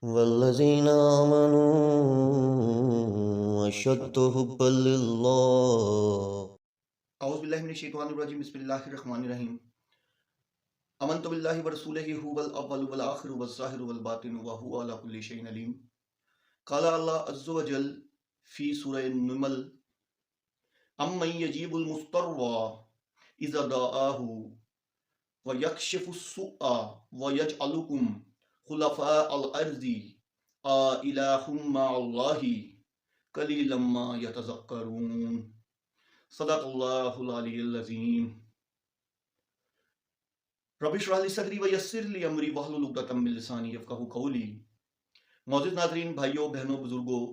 والذین آمنوا اشد حبا للہ۔ اعوذ باللہ من الشیطان الرجیم، بسم اللہ الرحمن الرحیم۔ آمنت باللہ ورسولہ هو الاول والآخر والظاہر والباطن وهو علی کل شیء علیم۔ قال اللہ عز وجل فی سورہ النمل: امن یجیب المضطر اذا دعاہ ویکشف السوء ویجعلکم خلفاء الارض الہ مع اللہ قلیلا ما یتذکرون۔ صدق اللہ العلی العظیم۔ رب اشرح لی صدری ویسر لی امری واحلل عقدۃ من لسانی یفقہوا قولی۔ معزز ناظرین، بھائیوں بہنوں بزرگوں،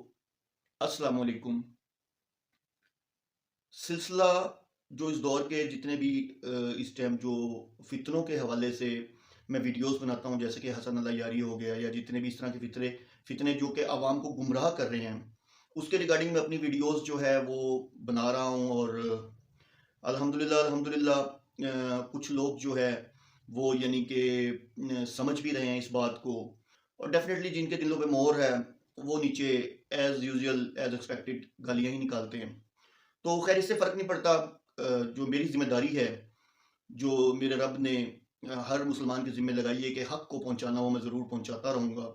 السلام علیکم۔ سلسلہ جو اس دور کے جتنے بھی اس ٹائم جو فتنوں کے حوالے سے میں ویڈیوز بناتا ہوں، جیسے کہ حسن اللہ یاری ہو گیا یا جتنے بھی اس طرح کے فتنے جو کہ عوام کو گمراہ کر رہے ہیں، اس کے ریگارڈنگ میں اپنی ویڈیوز جو ہے وہ بنا رہا ہوں، اور الحمدللہ کچھ لوگ جو ہے وہ یعنی کہ سمجھ بھی رہے ہیں اس بات کو، اور ڈیفینیٹلی جن کے دلوں پہ مہر ہے وہ نیچے ایز یوزول ایز ایکسپیکٹڈ گالیاں ہی نکالتے ہیں۔ تو خیر، اس سے فرق نہیں پڑتا، جو میری ذمہ داری ہے، جو میرے رب نے ہر مسلمان کی ذمہ لگائی ہے کہ حق کو پہنچانا، وہ میں ضرور پہنچاتا رہوں گا۔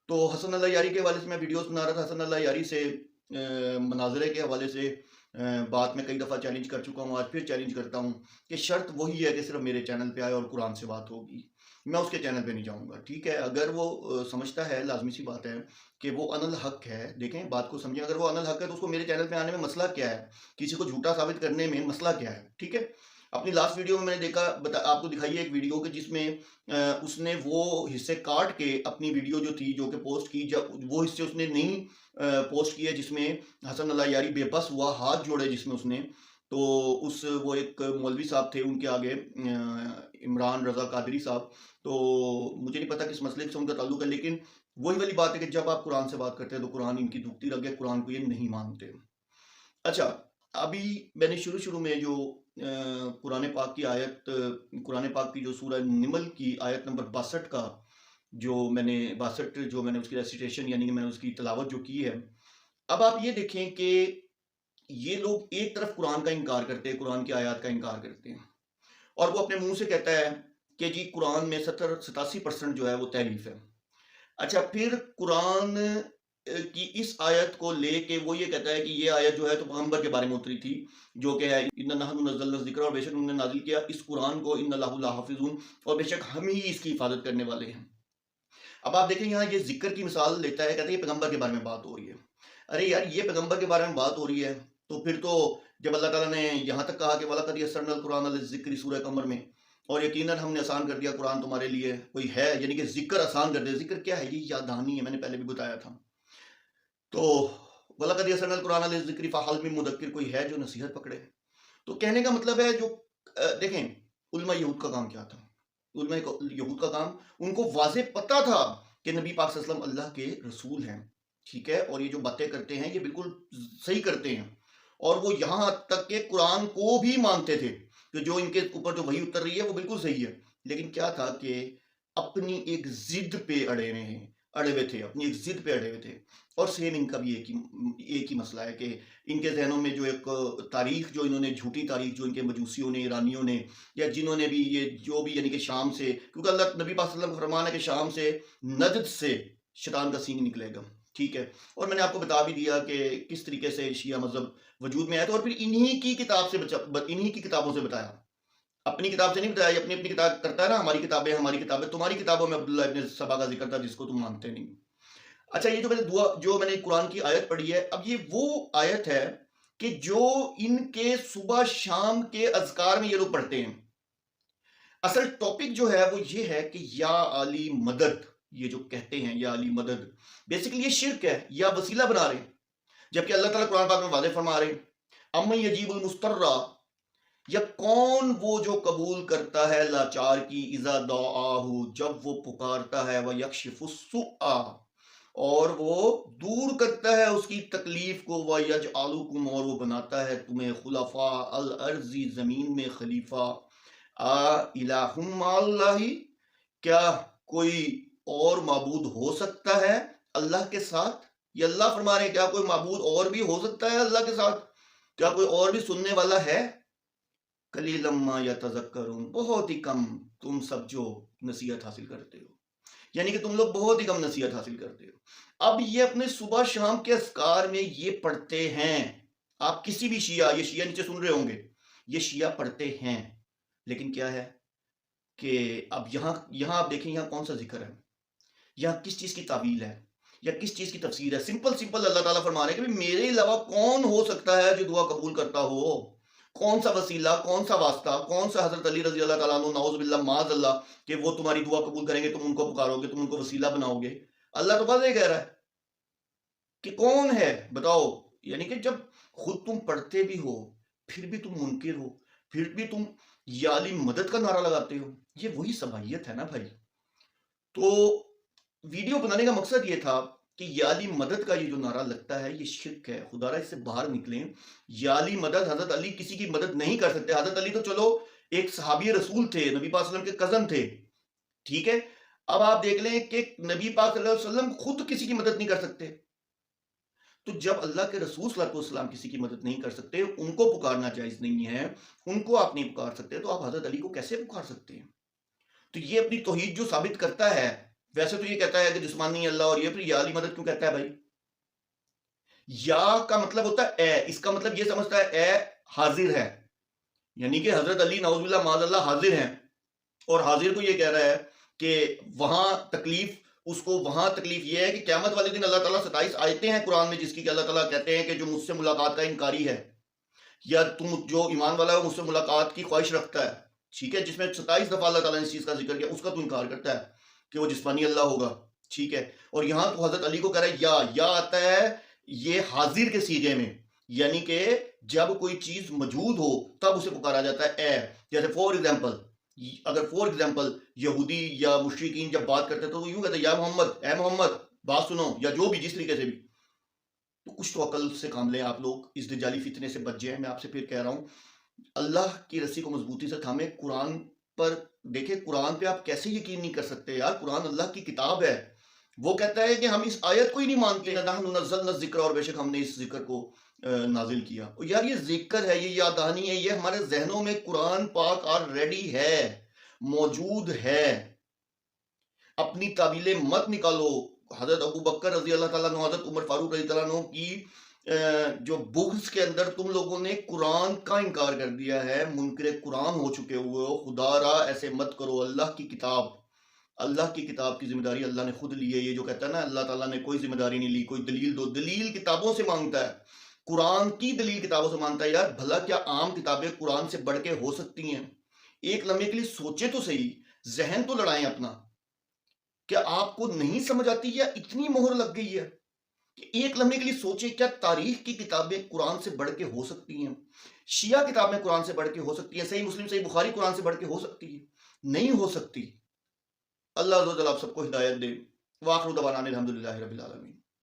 تو حسن اللہ یاری کے حوالے سے میں ویڈیوز بنا رہا تھا۔ حسن اللہ یاری سے مناظرے کے حوالے سے بات میں کئی دفعہ چیلنج کر چکا ہوں، آج پھر چیلنج کرتا ہوں کہ شرط وہی ہے کہ صرف میرے چینل پہ آئے اور قرآن سے بات ہوگی، میں اس کے چینل پہ نہیں جاؤں گا، ٹھیک ہے؟ اگر وہ سمجھتا ہے، لازمی سی بات ہے کہ وہ ان الحق ہے، دیکھیں بات کو سمجھیں، اگر وہ ان الحق ہے تو اس کو میرے چینل پہ آنے میں مسئلہ کیا ہے؟ کسی کو جھوٹا ثابت کرنے میں مسئلہ کیا ہے؟ ٹھیک ہے؟ اپنی لاسٹ ویڈیو میں نے دیکھا، آپ کو دکھائی ہے ایک ویڈیو کہ جس میں اس نے وہ حصے کاٹ کے اپنی ویڈیو جو تھی جو کہ پوسٹ کی، جب وہ حصے اس نے نہیں پوسٹ کیا جس میں حسن اللہ یاری بے بس ہوا، ہاتھ جوڑے جس میں اس نے، تو وہ ایک مولوی صاحب تھے ان کے آگے، عمران رضا قادری صاحب، تو مجھے نہیں پتا کس مسئلے سے ان کا تعلق ہے، لیکن وہی والی بات ہے کہ جب آپ قرآن سے بات کرتے ہیں تو قرآن ان کی دھوکتی لگ گئے، قرآن کو یہ نہیں مانتے۔ اچھا، ابھی میں نے شروع میں جو قرآن پاک کی آیت، قرآن پاک کی جو سورہ نمل کی آیت نمبر 62 کا جو میں نے 62 جو میں نے اس کی ریسیٹیشن یعنی کہ میں نے اس کی تلاوت جو کی ہے، اب آپ یہ دیکھیں کہ یہ لوگ ایک طرف قرآن کا انکار کرتے ہیں، قرآن کی آیات کا انکار کرتے ہیں، اور وہ اپنے منہ سے کہتا ہے کہ جی قرآن میں 87% جو ہے وہ تحریف ہے۔ اچھا، پھر قرآن کی اس آیت کو لے کے وہ یہ کہتا ہے کہ یہ آیت جو ہے تو پیغمبر کے بارے میں اتری تھی، جو کہ ہے اِنَّا نَحْنُ نَزَّلْنَا الذِّکْرَ، اور بے شک ہم نے نازل کیا اس قرآن کو، اِنَّ اللَّهَ لَحَافِظٌ، اور بے شک ہم ہی اس کی حفاظت کرنے والے ہیں۔ اب آپ دیکھیں یہاں یہ ذکر کی مثال لیتا ہے، کہتا ہے یہ پیغمبر کے بارے میں بات ہو رہی ہے۔ ارے یار، یہ پیغمبر کے بارے میں بات ہو رہی ہے تو پھر تو جب اللہ تعالیٰ نے یہاں تک کہا کہ وَلَقَدْ يَسَّرْنَا الْقُرْآنَ لِلذِّكْرِ سورہ قمر میں، اور یقیناً ہم نے آسان کر دیا قرآن تمہارے لیے، کوئی ہے یعنی کہ ذکر آسان کر دیا۔ ذکر کیا ہے؟ یہ یاد دہانی ہے، میں نے پہلے بھی بتایا تھا۔ تو وَلَقَدْ يَسَّرْنَا الْقُرْآنَ لِلذِّكْرِ فَهَلْ مِن مُدَّكِرٍ، کوئی ہے جو نصیحت پکڑے؟ تو کہنے کا مطلب ہے جو دیکھیں علماء یہود کا کام کیا تھا؟ علماء یہود کا کام، ان کو واضح پتہ تھا کہ نبی پاک صلی اللہ علیہ وسلم اللہ کے رسول ہیں، ٹھیک ہے، اور یہ جو باتیں کرتے ہیں یہ بالکل صحیح کرتے ہیں، اور وہ یہاں تک کہ قرآن کو بھی مانتے تھے کہ جو ان کے اوپر جو وحی اتر رہی ہے وہ بالکل صحیح ہے، لیکن کیا تھا کہ اپنی ایک ضد پہ اڑے ہوئے تھے، اپنی ایک ضد پہ اڑے ہوئے تھے۔ اور سیم ان کا بھی ایک ہی مسئلہ ہے کہ ان کے ذہنوں میں جو ایک تاریخ جو انہوں نے، جھوٹی تاریخ جو ان کے مجوسیوں نے، ایرانیوں نے، یا جنہوں نے بھی یہ جو بھی یعنی کہ شام سے، کیونکہ اللہ نبی پاک صلی اللہ علیہ وسلم کا فرمان ہے کہ شام سے، نجد سے شیطان کا سینگ نکلے گا، ٹھیک ہے، اور میں نے آپ کو بتا بھی دیا کہ کس طریقے سے شیعہ مذہب وجود میں آیا تھا، اور پھر انہی کی کتابوں سے بتایا، اپنی کتاب سے نہیں بتایا، یہ اپنی کتاب کرتا ہے نا، ہماری کتابیں، تمہاری کتابوں میں عبداللہ ابن سبا کا ذکر تھا جس کو تم مانتے نہیں۔ اچھا، یہ جو میں نے قرآن کی آیت پڑھی ہے، اب یہ وہ آیت ہے کہ جو ان کے صبح شام کے اذکار میں یہ لوگ پڑھتے ہیں۔ اصل ٹاپک جو ہے وہ یہ ہے کہ یا علی مدد، یہ جو کہتے ہیں یا علی مدد، بیسیکلی یہ شرک ہے، یا وسیلہ بنا رہے ہیں، جبکہ اللہ تعالیٰ قرآن پاک میں واضح فرما رہے ہیں امن یجیب المضطر، یا کون وہ جو قبول کرتا ہے لاچار کی، اذا دعاہ، جب وہ پکارتا ہے، ویکشف السوء، اور وہ دور کرتا ہے اس کی تکلیف کو، وَيَجْعَلُكُمْ، اور وہ بناتا ہے تمہیں خلفاء الارض، زمین میں خلیفہ، الہم مع اللہ، کیا کوئی اور معبود ہو سکتا ہے اللہ کے ساتھ؟ یہ اللہ فرما رہے ہیں کیا کوئی معبود اور بھی ہو سکتا ہے اللہ کے ساتھ؟ کیا کوئی اور بھی سننے والا ہے؟ قلیلا ما یتذکرون، بہت ہی کم تم سب جو نصیحت حاصل کرتے ہو، یعنی کہ تم لوگ بہت ہی کم نصیحت حاصل کرتے ہو۔ اب یہ اپنے صبح شام کے اذکار میں یہ پڑھتے ہیں، آپ کسی بھی شیعہ، یہ شیعہ نیچے سن رہے ہوں گے، یہ شیعہ پڑھتے ہیں، لیکن کیا ہے کہ اب یہاں آپ دیکھیں یہاں کون سا ذکر ہے، یہاں کس چیز کی تعویل ہے یا کس چیز کی تفسیر ہے؟ سمپل اللہ تعالیٰ فرما رہے ہیں کہ میرے علاوہ کون ہو سکتا ہے جو دعا قبول کرتا ہو؟ کون سا وسیلہ، کون سا واسطہ، کون سا حضرت علی رضی اللہ تعالیٰ عنہ نعوذ باللہ معاذ اللہ کہ وہ تمہاری دعا قبول کریں گے، تم ان کو پکارو گے، تم ان کو وسیلہ بناؤ گے؟ اللہ تو بس یہ کہہ رہا ہے کہ کون ہے بتاؤ؟ یعنی کہ جب خود تم پڑھتے بھی ہو پھر بھی تم منکر ہو، پھر بھی تم یا علی مدد کا نعرہ لگاتے ہو، یہ وہی صباحیت ہے نا بھائی۔ تو ویڈیو بنانے کا مقصد یہ تھا کہ یا علی مدد کا یہ جو نعرہ لگتا ہے یہ شرک ہے، خدا را اس سے باہر نکلیں۔ یا علی مدد، حضرت علی کسی کی مدد نہیں کر سکتے۔ حضرت علی تو چلو ایک صحابی رسول تھے، نبی پاک صلی اللہ علیہ وسلم کے کزن تھے، ٹھیک ہے، اب آپ دیکھ لیں کہ نبی پاک صلی اللہ علیہ وسلم خود کسی کی مدد نہیں کر سکتے، تو جب اللہ کے رسول صلی اللہ علیہ وسلم کسی کی مدد نہیں کر سکتے، ان کو پکارنا جائز نہیں ہے، ان کو آپ نہیں پکار سکتے، تو آپ حضرت علی کو کیسے پکار سکتے ہیں؟ تو یہ اپنی توحید جو ثابت کرتا ہے، ویسے تو یہ کہتا ہے کہ جسمانی اللہ اور یہ، پھر یا علی مدد کیوں کہتا ہے بھائی؟ یا کا مطلب ہوتا ہے اے، اس کا مطلب یہ سمجھتا ہے اے حاضر ہے، یعنی کہ حضرت علی نعوذ باللہ معاذ اللہ حاضر ہیں، اور حاضر کو یہ کہہ رہا ہے کہ وہاں تکلیف، اس کو وہاں تکلیف یہ ہے کہ قیامت والے دن اللہ تعالیٰ 27 آیتیں ہیں قرآن میں جس کی کہ اللہ تعالیٰ کہتے ہیں کہ جو مجھ سے ملاقات کا انکاری ہے، یا تم جو ایمان والا ہے مجھ سے ملاقات کی خواہش رکھتا ہے، ٹھیک ہے، جس میں 27 دفعہ اللہ تعالیٰ نے اس چیز کا ذکر کیا، اس کا تو انکار کرتا ہے کہ وہ جسمانی اللہ ہوگا، ٹھیک ہے، اور یہاں تو حضرت علی کو کہہ رہا ہے یا آتا ہے یہ حاضر کے سیغے میں، یعنی کہ جب کوئی چیز موجود ہو تب اسے پکارا جاتا ہے اے، جیسے فور ایگزامپل یہودی یا مشرکین جب بات کرتے تو وہ یوں کہتے ہیں یا محمد، اے محمد بات سنو، یا جو بھی جس طریقے سے بھی۔ تو کچھ تو عقل سے کام لیں آپ لوگ، اس دجالی فتنے سے بچ جائیں۔ میں آپ سے پھر کہہ رہا ہوں اللہ کی رسی کو مضبوطی سے تھامیں، قرآن پر دیکھیں، قرآن پہ آپ کیسے یقین نہیں کر سکتے یار؟ قرآن اللہ کی کتاب ہے، وہ کہتا ہے کہ ہم اس آیت کو ہی نہیں مانتے، نحن نزلنا الذکر، اور بے شک ہم نے اس ذکر کو نازل کیا۔ اور یار یہ ذکر ہے، یہ یاد دہانی ہے، یہ ہمارے ذہنوں میں قرآن پاک آلریڈی ہے، موجود ہے، اپنی تعویلیں مت نکالو۔ حضرت ابو بکر رضی اللہ تعالیٰ عنہ، حضرت عمر فاروق رضی اللہ عنہ کی جو بغض کے اندر تم لوگوں نے قرآن کا انکار کر دیا ہے، منکر قرآن ہو چکے ہوئے ہو، خدا را ایسے مت کرو۔ اللہ کی کتاب کی ذمہ داری اللہ نے خود لی ہے۔ یہ جو کہتا ہے نا اللہ تعالیٰ نے کوئی ذمہ داری نہیں لی، کوئی دلیل دو، دلیل کتابوں سے مانگتا ہے، قرآن کی دلیل کتابوں سے مانگتا ہے۔ یار بھلا کیا عام کتابیں قرآن سے بڑھ کے ہو سکتی ہیں؟ ایک لمحے کے لیے سوچے تو صحیح، ذہن تو لڑائیں اپنا۔ کیا آپ کو نہیں سمجھ آتی یا اتنی مہر لگ گئی ہے کہ ایک لمحے کے لیے سوچے کیا تاریخ کی کتابیں قرآن سے بڑھ کے ہو سکتی ہیں؟ شیعہ کتابیں قرآن سے بڑھ کے ہو سکتی ہیں؟ صحیح مسلم صحیح بخاری قرآن سے بڑھ کے ہو سکتی ہے؟ نہیں ہو سکتی۔ اللہ عز و جل آپ سب کو ہدایت دے۔ وآخر دعوانا الحمدللہ رب العالمین۔